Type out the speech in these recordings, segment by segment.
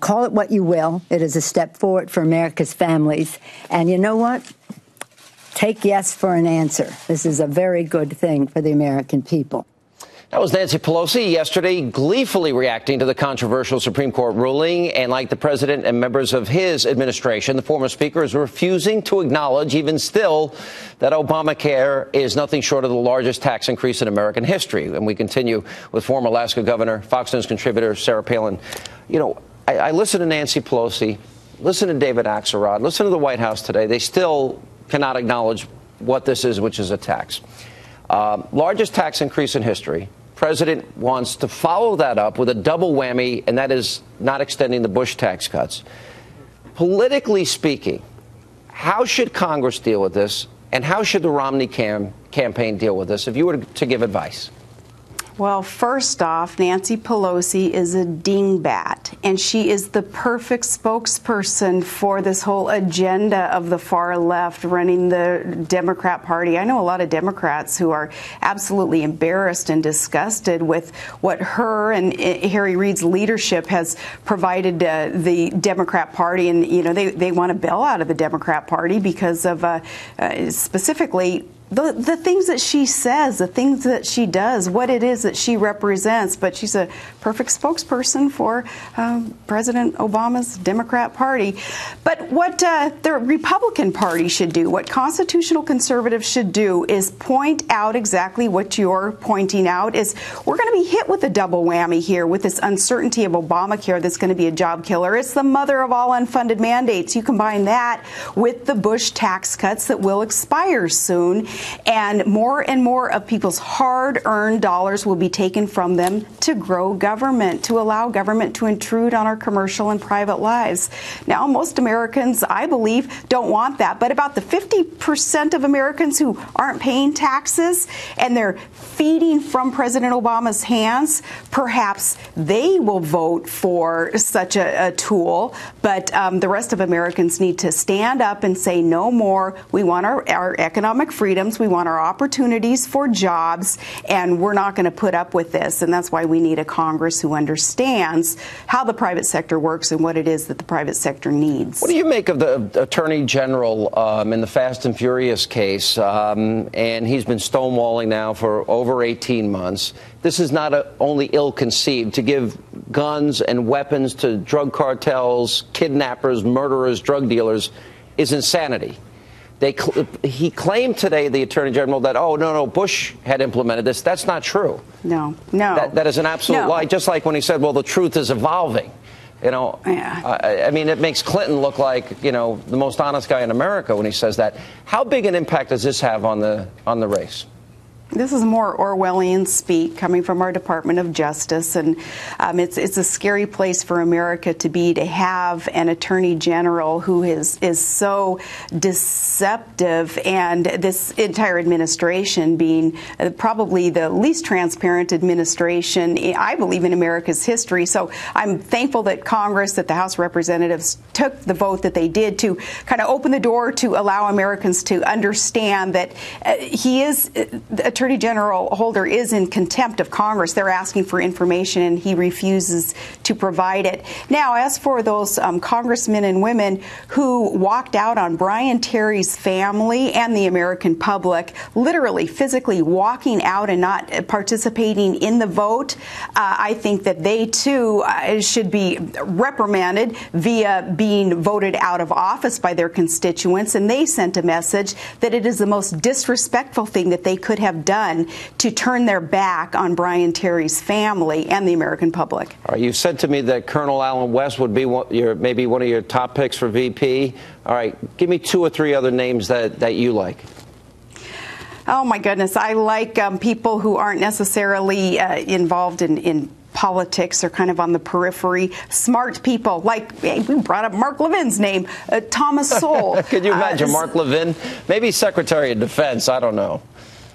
Call it what you will. It is a step forward for America's families. And you know what? Take yes for an answer. This is a very good thing for the American people. That was Nancy Pelosi yesterday, gleefully reacting to the controversial Supreme Court ruling. And like the president and members of his administration, the former speaker is refusing to acknowledge, even still, that Obamacare is nothing short of the largest tax increase in American history. And we continue with former Alaska Governor, Fox News contributor Sarah Palin. You know, I listen to Nancy Pelosi, listen to David Axelrod, listen to the White House today. They still cannot acknowledge what this is, which is a tax. Largest tax increase in history. President wants to follow that up with a double whammy, and that is not extending the Bush tax cuts. Politically speaking, how should Congress deal with this, and how should the Romney campaign deal with this, if you were to give advice? Well, first off, Nancy Pelosi is a dingbat, and she is the perfect spokesperson for this whole agenda of the far left running the Democrat Party. I know a lot of Democrats who are absolutely embarrassed and disgusted with what her and Harry Reid's leadership has provided the Democrat Party, and you know they want to bail out of the Democrat Party because of specifically the things that she says, the things that she does, what it is that she represents. But she's a perfect spokesperson for President Obama's Democrat Party. But what the Republican Party should do, what constitutional conservatives should do, is point out exactly what you're pointing out. Is we're going to be hit with a double whammy here with this uncertainty of Obamacare that's going to be a job killer. It's the mother of all unfunded mandates. You combine that with the Bush tax cuts that will expire soon, and more of people's hard-earned dollars will be taken from them to grow government, to allow government to intrude on our commercial and private lives. Now, most Americans, I believe, don't want that, but about the 50% of Americans who aren't paying taxes and they're feeding from President Obama's hands, perhaps they will vote for such a tool. But the rest of Americans need to stand up and say no more. We want our economic freedoms. We want our opportunities for jobs, and we're not going to put up with this. And that's why we need a Congress who understands how the private sector works and what it is that the private sector needs. What do you make of the Attorney General in the Fast and Furious case? And he's been stonewalling now for over 18 months. This is not only ill-conceived. To give guns and weapons to drug cartels, kidnappers, murderers, drug dealers is insanity. He claimed today, the Attorney General, that, oh, no, Bush had implemented this. That's not true. No. That is an absolute lie, just like when he said, well, the truth is evolving. You know, yeah. I mean, it makes Clinton look like, you know, the most honest guy in America when he says that. How big an impact does this have on the race? This is more Orwellian speak coming from our Department of Justice, and it's a scary place for America to be, to have an Attorney General who is so deceptive, and this entire administration being probably the least transparent administration, I believe, in America's history. So I'm thankful that Congress, that the House of Representatives took the vote that they did to kind of open the door to allow Americans to understand that the Attorney General Holder is in contempt of Congress. They're asking for information, and he refuses to provide it. Now, as for those congressmen and women who walked out on Brian Terry's family and the American public, literally, physically walking out and not participating in the vote, I think that they, too, should be reprimanded via being voted out of office by their constituents. And they sent a message that it is the most disrespectful thing that they could have done to turn their back on Brian Terry's family and the American public. All right, you said to me that Colonel Allen West would be maybe one of your top picks for VP. All right, give me 2 or 3 other names that you like. Oh, my goodness. I like people who aren't necessarily involved in politics, are kind of on the periphery. Smart people, like we brought up Mark Levin's name, Thomas Sowell. Could you imagine Mark Levin? Maybe Secretary of Defense, I don't know.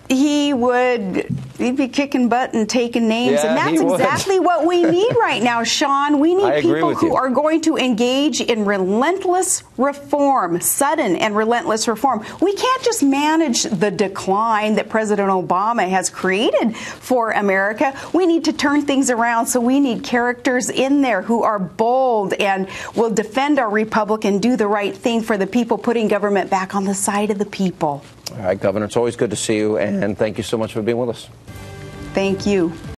He would He'd be kicking butt and taking names, Yeah, and that's he would. exactly what we need right now, Sean. We I need agree people with who you. are going to engage in relentless reform, sudden and relentless reform. We can't just manage the decline that President Obama has created for America. We need to turn things around, so we need characters in there who are bold and will defend our republic and do the right thing for the people, putting government back on the side of the people. All right, Governor, it's always good to see you, and thank you so much for being with us. Thank you.